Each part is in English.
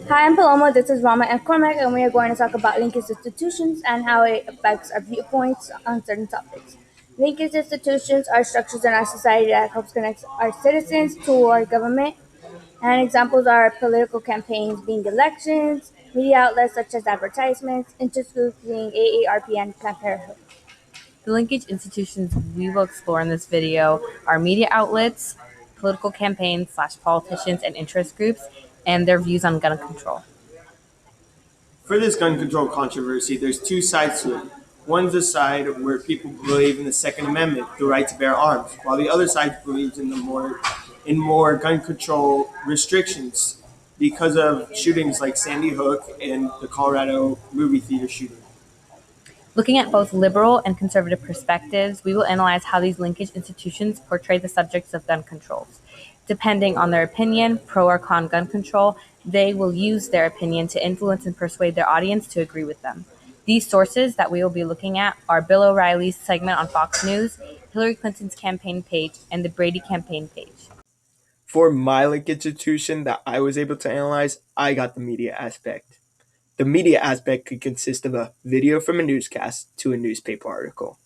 Hi, I'm Paloma. This is Rama and Cormac, and we are going to talk about linkage institutions and how it affects our viewpoints on certain topics. Linkage institutions are structures in our society that helps connect our citizens to our government, and examples are political campaigns being elections, media outlets such as advertisements, interest groups being AARP and Planned Parenthood. The linkage institutions we will explore in this video are media outlets, political campaigns/politicians and interest groups, and their views on gun control. For this gun control controversy, there's two sides to it. One's the side where people believe in the Second Amendment, the right to bear arms, while the other side believes in more gun control restrictions because of shootings like Sandy Hook and the Colorado movie theater shooting. Looking at both liberal and conservative perspectives, we will analyze how these linkage institutions portray the subjects of gun controls. Depending on their opinion, pro or con gun control, they will use their opinion to influence and persuade their audience to agree with them. These sources that we will be looking at are Bill O'Reilly's segment on Fox News, Hillary Clinton's campaign page, and the Brady campaign page. For my link institution that I was able to analyze, I got the media aspect. The media aspect could consist of a video from a newscast to a newspaper article.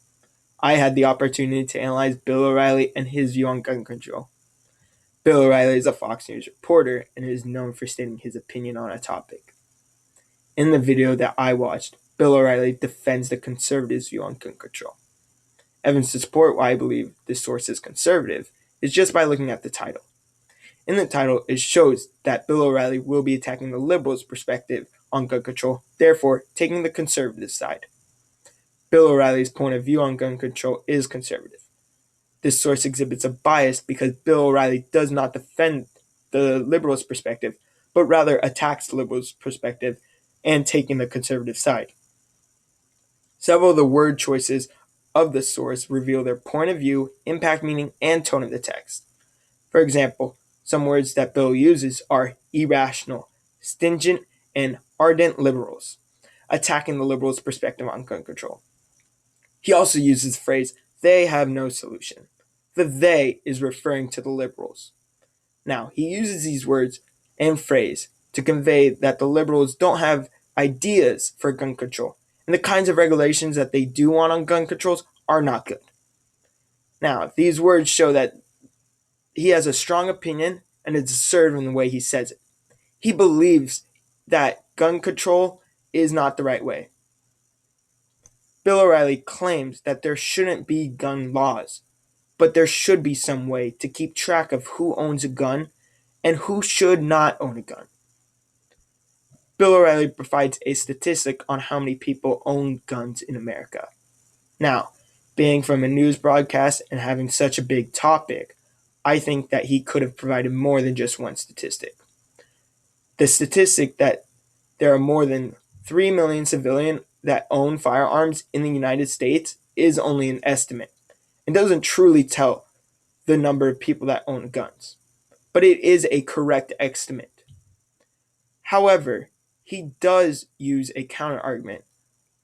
I had the opportunity to analyze Bill O'Reilly and his view on gun control. Bill O'Reilly is a Fox News reporter and is known for stating his opinion on a topic. In the video that I watched, Bill O'Reilly defends the conservatives' view on gun control. Evidence to support why I believe this source is conservative is just by looking at the title. In the title, it shows that Bill O'Reilly will be attacking the liberals' perspective on gun control, therefore taking the conservative side. Bill O'Reilly's point of view on gun control is conservative. This source exhibits a bias because Bill O'Reilly does not defend the liberals' perspective, but rather attacks the liberals' perspective and taking the conservative side. Several of the word choices of the source reveal their point of view, impact, meaning, and tone of the text. For example, some words that Bill uses are irrational, stingent, and ardent liberals, attacking the liberals' perspective on gun control. He also uses the phrase, they have no solution. The they is referring to the liberals. Now, he uses these words and phrase to convey that the liberals don't have ideas for gun control, and the kinds of regulations that they do want on gun controls are not good. Now, these words show that he has a strong opinion and it's assertive in the way he says it. He believes that gun control is not the right way. Bill O'Reilly claims that there shouldn't be gun laws, but there should be some way to keep track of who owns a gun and who should not own a gun. Bill O'Reilly provides a statistic on how many people own guns in America. Now, being from a news broadcast and having such a big topic, I think that he could have provided more than just one statistic. The statistic that there are more than 3 million civilians that own firearms in the United States is only an estimate and doesn't truly tell the number of people that own guns. But it is a correct estimate. However, he does use a counter argument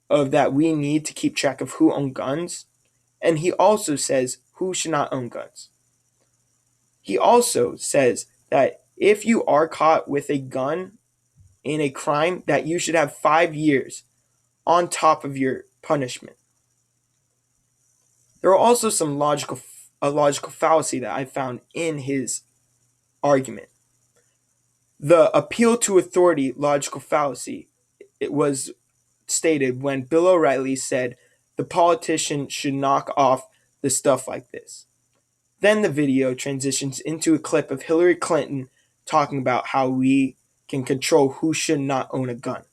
of that we need to keep track of who owns guns, and he also says who should not own guns. He also says that if you are caught with a gun in a crime, that you should have 5 years on top of your punishment. There are also some logical fallacy that I found in his argument. The appeal to authority logical fallacy, it was stated when Bill O'Reilly said the politician should knock off the stuff like this. Then the video transitions into a clip of Hillary Clinton talking about how we can control who should not own a gun.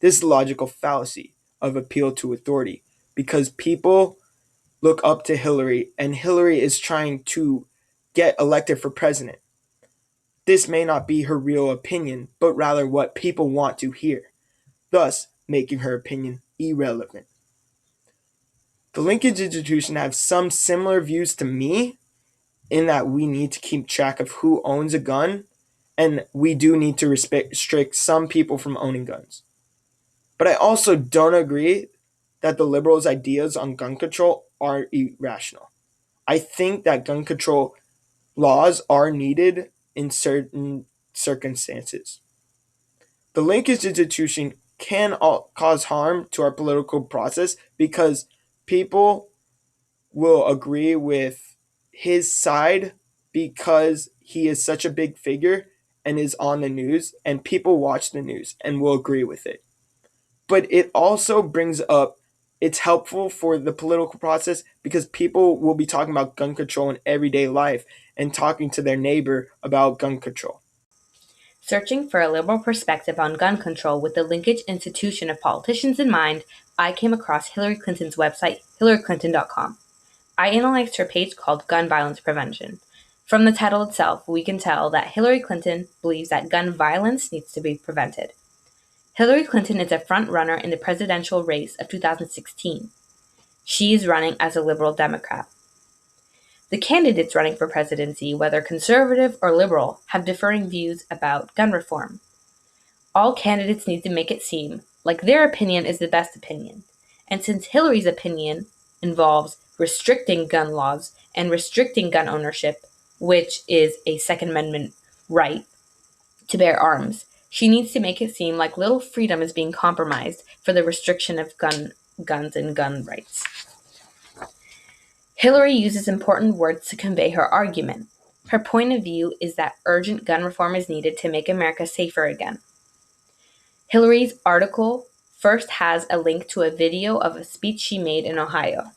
This is the logical fallacy of appeal to authority because people look up to Hillary and Hillary is trying to get elected for president. This may not be her real opinion, but rather what people want to hear, thus making her opinion irrelevant. The linkage institution have some similar views to me in that we need to keep track of who owns a gun and we do need to restrict some people from owning guns. But I also don't agree that the liberals' ideas on gun control are irrational. I think that gun control laws are needed in certain circumstances. The linkage institution can cause harm to our political process because people will agree with his side because he is such a big figure and is on the news, and people watch the news and will agree with it. But it also brings up, it's helpful for the political process because people will be talking about gun control in everyday life and talking to their neighbor about gun control. Searching for a liberal perspective on gun control with the linkage institution of politicians in mind, I came across Hillary Clinton's website, hillaryclinton.com. I analyzed her page called Gun Violence Prevention. From the title itself, we can tell that Hillary Clinton believes that gun violence needs to be prevented. Hillary Clinton is a front runner in the presidential race of 2016. She is running as a liberal Democrat. The candidates running for presidency, whether conservative or liberal, have differing views about gun reform. All candidates need to make it seem like their opinion is the best opinion. And since Hillary's opinion involves restricting gun laws and restricting gun ownership, which is a Second Amendment right to bear arms, she needs to make it seem like little freedom is being compromised for the restriction of guns and gun rights. Hillary uses important words to convey her argument. Her point of view is that urgent gun reform is needed to make America safer again. Hillary's article first has a link to a video of a speech she made in Ohio.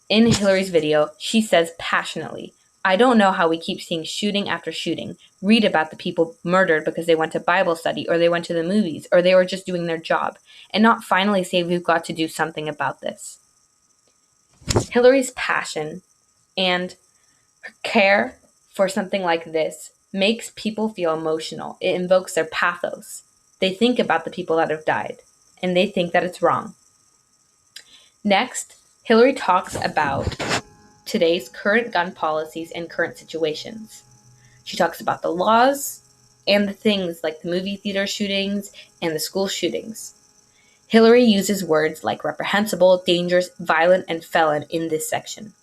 In Hillary's video, she says passionately, "I don't know how we keep seeing shooting after shooting, read about the people murdered because they went to Bible study or they went to the movies or they were just doing their job, and not finally say we've got to do something about this." Hillary's passion and her care for something like this makes people feel emotional. It invokes their pathos. They think about the people that have died, and they think that it's wrong. Next, Hillary talks about today's current gun policies and current situations. She talks about the laws and the things like the movie theater shootings and the school shootings. Hillary uses words like reprehensible, dangerous, violent, and felon in this section.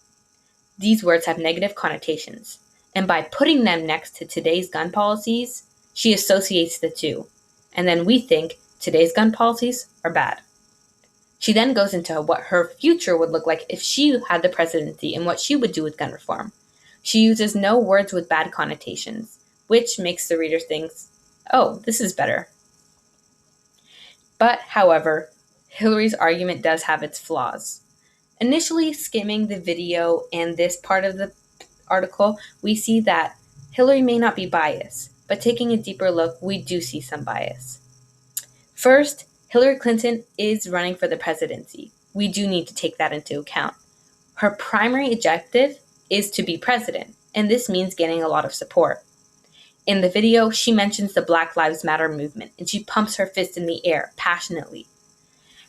These words have negative connotations, and by putting them next to today's gun policies, she associates the two, and then we think today's gun policies are bad. She then goes into what her future would look like if she had the presidency and what she would do with gun reform. She uses no words with bad connotations, which makes the reader think, oh, this is better. But, however, Hillary's argument does have its flaws. Initially skimming the video and this part of the article, we see that Hillary may not be biased, but taking a deeper look, we do see some bias. First, Hillary Clinton is running for the presidency. We do need to take that into account. Her primary objective is to be president, and this means getting a lot of support. In the video, she mentions the Black Lives Matter movement, and she pumps her fist in the air passionately.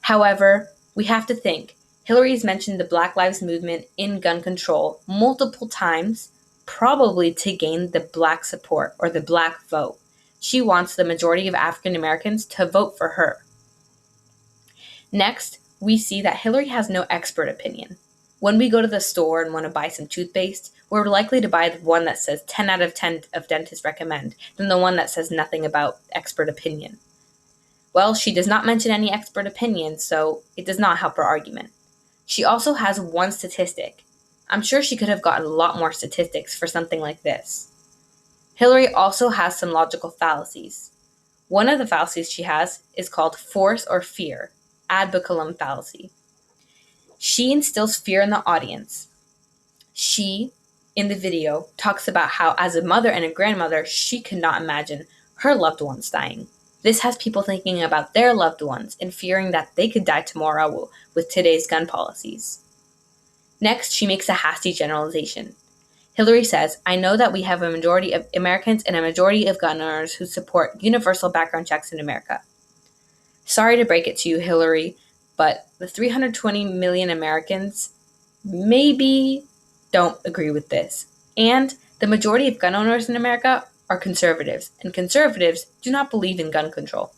However, we have to think, Hillary's mentioned the Black Lives movement in gun control multiple times, probably to gain the black support or the black vote. She wants the majority of African Americans to vote for her. Next, we see that Hillary has no expert opinion. When we go to the store and want to buy some toothpaste, we're likely to buy the one that says 10 out of 10 of dentists recommend than the one that says nothing about expert opinion. Well, she does not mention any expert opinion, so it does not help her argument. She also has one statistic. I'm sure she could have gotten a lot more statistics for something like this. Hillary also has some logical fallacies. One of the fallacies she has is called force or fear, ad baculum fallacy. She instills fear in the audience. She, in the video, talks about how as a mother and a grandmother, she could not imagine her loved ones dying. This has people thinking about their loved ones and fearing that they could die tomorrow with today's gun policies. Next, she makes a hasty generalization. Hillary says, "I know that we have a majority of Americans and a majority of gun owners who support universal background checks in America." Sorry to break it to you, Hillary, but the 320 million Americans maybe don't agree with this. And the majority of gun owners in America are conservatives, and conservatives do not believe in gun control.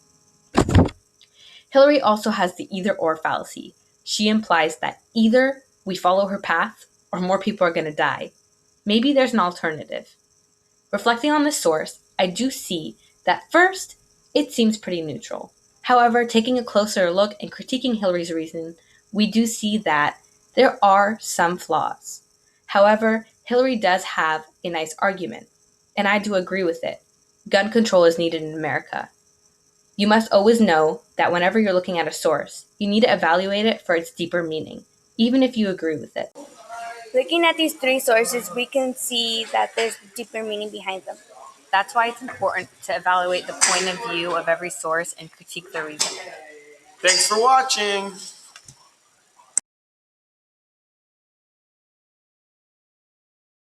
Hillary also has the either-or fallacy. She implies that either we follow her path or more people are going to die. Maybe there's an alternative. Reflecting on this source, I do see that first, it seems pretty neutral. However, taking a closer look and critiquing Hillary's reason, we do see that there are some flaws. However, Hillary does have a nice argument, and I do agree with it. Gun control is needed in America. You must always know that whenever you're looking at a source, you need to evaluate it for its deeper meaning, even if you agree with it. Looking at these three sources, we can see that there's deeper meaning behind them. That's why it's important to evaluate the point of view of every source and critique the reasoning. Thanks for watching.